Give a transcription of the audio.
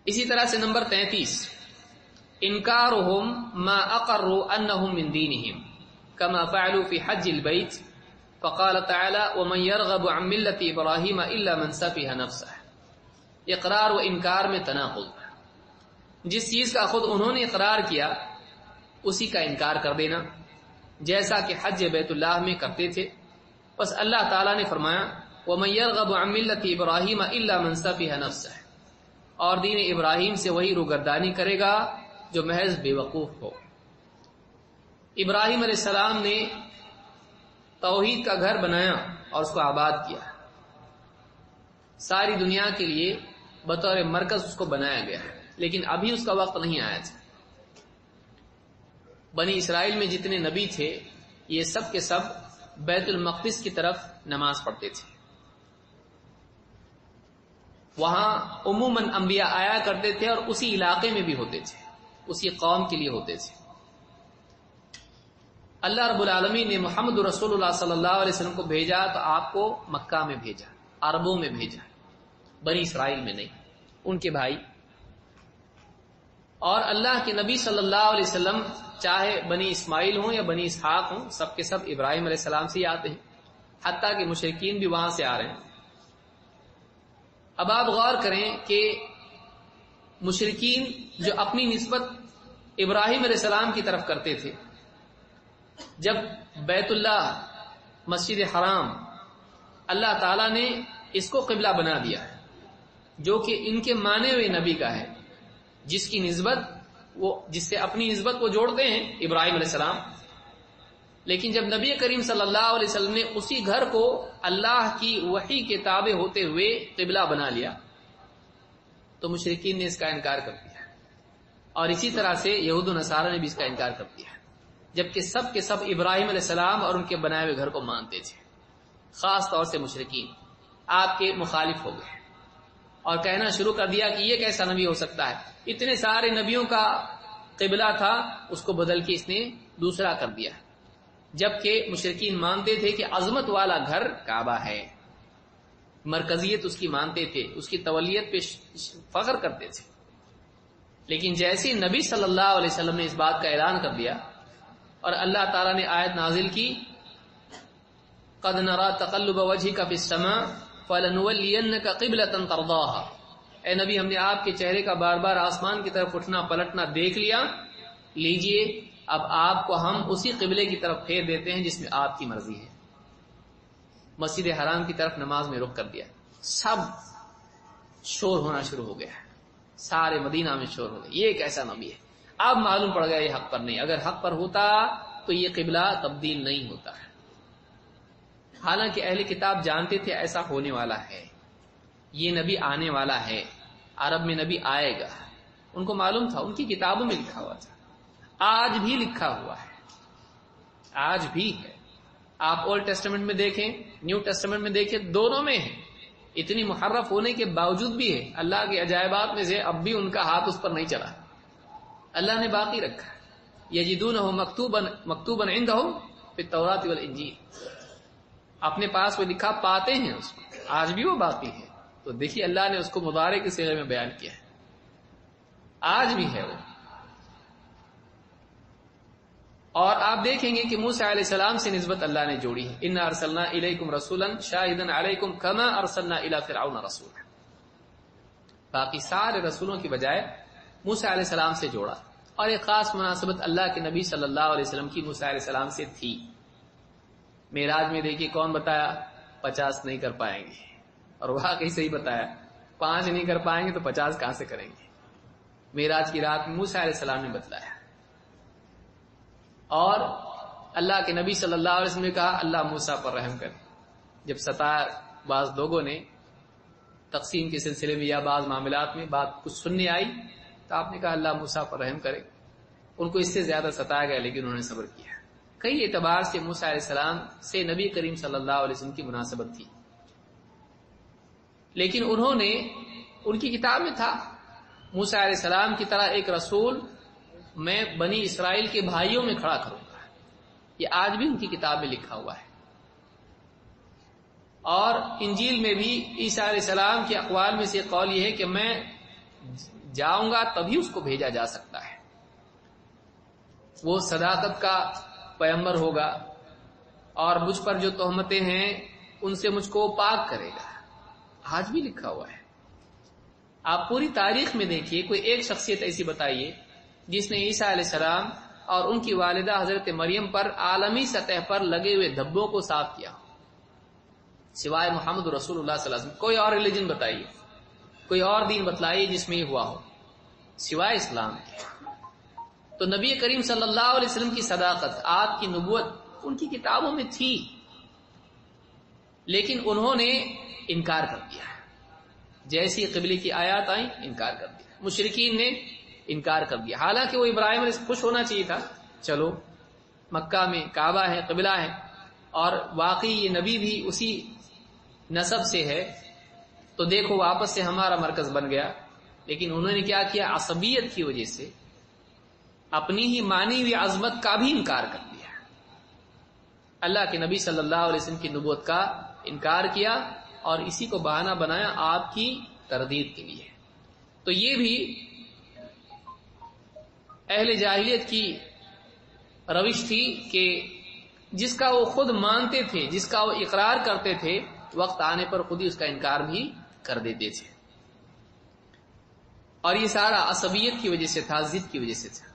اسی طرح سے نمبر 33 انکارهم ما اقروا انهم من دینهم كما فعلوا في حج البيت فقال تعالى ومن يرغب عن ملة ابراہیم الا من سفه نفسه۔ اقرار و انکار میں تناقض، جس چیز کا خود انہوں نے اقرار کیا اسی کا انکار کر دینا، جیسا کہ حج بیت اللہ میں کرتے تھے۔ بس اللہ تعالیٰ نے فرمایا وَمَن يَرْغَبُ عَن مِّلَّةِ إِبْرَاهِيمَ إِلَّا مَن سَفِهَ نَفْسَهُ، اور دین ابراہیم سے وہی روگردانی کرے گا جو محض بے وقوف ہو۔ ابراہیم علیہ السلام نے توحید کا گھر بنایا اور اس کو آباد کیا، ساری دنیا کے لیے بطور مرکز اس کو بنایا گیا ہے، لیکن ابھی اس کا وقت نہیں آیا تھا۔ بنی اسرائیل میں جتنے نبی تھے یہ سب کے سب بیت المقدس کی طرف نماز پڑھتے تھے، وہاں عموماً انبیاء آیا کرتے تھے اور اسی علاقے میں بھی ہوتے تھے، اسی قوم کے لیے ہوتے تھے۔ اللہ رب العالمین نے محمد رسول اللہ صلی اللہ علیہ وسلم کو بھیجا تو آپ کو مکہ میں بھیجا، عربوں میں بھیجا، بنی اسرائیل میں نہیں، ان کے بھائی۔ اور اللہ کے نبی صلی اللہ علیہ وسلم چاہے بنی اسماعیل ہوں یا بنی اسحاق ہوں، سب کے سب ابراہیم علیہ السلام سے ہی آتے ہیں، حتیٰ کہ مشرکین بھی وہاں سے آ رہے ہیں۔ اب آپ غور کریں کہ مشرکین جو اپنی نسبت ابراہیم علیہ السلام کی طرف کرتے تھے، جب بیت اللہ مسجد حرام اللہ تعالیٰ نے اس کو قبلہ بنا دیا ہے، جو کہ ان کے مانے ہوئے نبی کا ہے، جس سے اپنی نسبت وہ جوڑتے ہیں ابراہیم علیہ السلام، لیکن جب نبی کریم صلی اللہ علیہ وسلم نے اسی گھر کو اللہ کی وحی کے تابع ہوتے ہوئے قبلہ بنا لیا تو مشرکین نے اس کا انکار کر دیا، اور اسی طرح سے یہود و نصارہ نے بھی اس کا انکار کر دیا، جبکہ سب کے سب ابراہیم علیہ السلام اور ان کے بنائے ہوئے گھر کو مانتے تھے۔ خاص طور سے مشرکین آپ کے مخالف ہو گئے اور کہنا شروع کر دیا کہ یہ کیسا نبی ہو سکتا ہے، اتنے سارے نبیوں کا قبلہ تھا اس کو بدل کے اس نے دوسرا کر دیا، جبکہ مشرکین مانتے تھے کہ عظمت والا گھر کعبہ ہے، مرکزیت اس کی مانتے تھے، اس کی تولیت پہ فخر کرتے تھے۔ لیکن جیسے نبی صلی اللہ علیہ وسلم نے اس بات کا اعلان کر دیا اور اللہ تعالیٰ نے آیت نازل کی قَدْ نَرَى تَقَلُّبَ وَجْهِكَ فِي السَّمَاءِ فَلَنُوَلِّيَنَّكَ قِبْلَةً تَرْضَاهَا، اے نبی ہم نے آپ کے چہرے کا بار بار آسمان کی طرف اٹھنا پلٹنا دیکھ لیا، لیجئے اب آپ کو ہم اسی قبلے کی طرف پھیر دیتے ہیں جس میں آپ کی مرضی ہے۔ مسجد حرام کی طرف نماز میں رخ کر دیا، سب شور ہونا شروع ہو گیا، سارے مدینہ میں شور ہو گیا، یہ کیسا نبی ہے؟ اب معلوم پڑ گیا یہ حق پر نہیں، اگر حق پر ہوتا تو یہ قبلہ تبدیل نہیں ہوتا ہے۔ حالانکہ اہل کتاب جانتے تھے ایسا ہونے والا ہے، یہ نبی آنے والا ہے، عرب میں نبی آئے گا، ان کو معلوم تھا، ان کی کتابوں میں لکھا ہوا تھا، آج بھی لکھا ہوا ہے، آج بھی ہے۔ آپ اولڈ ٹیسٹمنٹ میں دیکھیں، نیو ٹیسٹمنٹ میں دیکھیں، دونوں میں ہے، اتنی محرف ہونے کے باوجود بھی ہے۔ اللہ کے عجائبات میں سے اب بھی ان کا ہاتھ اس پر نہیں چلا، اللہ نے باقی رکھا۔ یجدونہ مکتوبا عندہم فی التوراۃ والانجیل، اپنے پاس وہ لکھا پاتے ہیں اس کو، آج بھی وہ باقی ہے۔ تو دیکھیے اللہ نے اس کو مضارع کے صیغے میں بیان کیا ہے، آج بھی ہے وہ۔ اور آپ دیکھیں گے کہ موسیٰ علیہ السلام سے نسبت اللہ نے جوڑی ہے، انا ارسلنا الیکم رسولا شاہدا علیکم کما ارسلنا الی فرعون رسولا، باقی سارے رسولوں کی بجائے موسیٰ علیہ السلام سے جوڑا، اور ایک خاص مناسبت اللہ کے نبی صلی اللہ علیہ وسلم کی موسیٰ علیہ السلام سے تھی۔ معراج میں دیکھیے کون بتایا 50 نہیں کر پائیں گے، اور واقعی صحیح بتایا، 5 نہیں کر پائیں گے تو 50 کہاں سے کریں گے؟ معراج کی رات میں موسیٰ علیہ السلام نے بتلایا، اور اللہ کے نبی صلی اللہ علیہ وسلم نے کہا اللہ موسیٰ پر رحم کر۔ جب ستایا بعض لوگوں نے تقسیم کے سلسلے میں یا بعض معاملات میں بات کچھ سننے آئی تو آپ نے کہا اللہ موسیٰ پر رحم کرے، ان کو اس سے زیادہ ستایا گیا لیکن انہوں نے صبر کیا۔ کئی اعتبار سے موسیٰ علیہ السلام سے نبی کریم صلی اللہ علیہ وسلم کی مناسبت تھی، لیکن انہوں نے، ان کی کتاب میں تھا موسیٰ علیہ السلام کی طرح ایک رسول میں بنی اسرائیل کے بھائیوں میں کھڑا کروں گا، یہ آج بھی ان کی کتاب میں لکھا ہوا ہے۔ اور انجیل میں بھی عیسیٰ علیہ السلام کے اقوال میں سے قول یہ ہے کہ میں جاؤں گا تبھی اس کو بھیجا جا سکتا ہے. وہ صداقت کا پیغمبر ہوگا اور مجھ پر جو تہمتیں ہیں ان سے مجھ کو پاک کرے گا. آج بھی لکھا ہوا ہے. آپ پوری تاریخ میں دیکھیے کوئی ایک شخصیت ایسی بتائیے جس نے عیسیٰ علیہ السلام اور ان کی والدہ حضرت مریم پر عالمی سطح پر لگے ہوئے دھبوں کو صاف کیا سوائے محمد رسول اللہ صلی اللہ علیہ وسلم. کوئی اور ریلیجن بتائیے, کوئی اور دین بتلائیے جس میں یہ ہوا ہو سوائے اسلام کے. تو نبی کریم صلی اللہ علیہ وسلم کی صداقت, آپ کی نبوت ان کی کتابوں میں تھی, لیکن انہوں نے انکار کر دیا. جیسی قبلے کی آیات آئیں انکار کر دیا. مشرکین نے انکار کر دیا. حالانکہ وہ ابراہیم علیہ السلام خوش ہونا چاہیے تھا, چلو مکہ میں کعبہ ہے, قبلہ ہے, اور واقعی یہ نبی بھی اسی نسب سے ہے, تو دیکھو واپس سے ہمارا مرکز بن گیا. لیکن انہوں نے کیا کیا, عصبیت کی وجہ سے اپنی ہی مانی ہوئی عظمت کا بھی انکار کر دیا. اللہ کے نبی صلی اللہ علیہ وسلم کی نبوت کا انکار کیا اور اسی کو بہانہ بنایا آپ کی تردید کے لیے. تو یہ بھی اہل جاہلیت کی روش تھی کہ جس کا وہ خود مانتے تھے, جس کا وہ اقرار کرتے تھے, وقت آنے پر خود ہی اس کا انکار بھی کر دیتے تھے. اور یہ سارا عصبیت کی وجہ سے تھا, ضد کی وجہ سے تھا.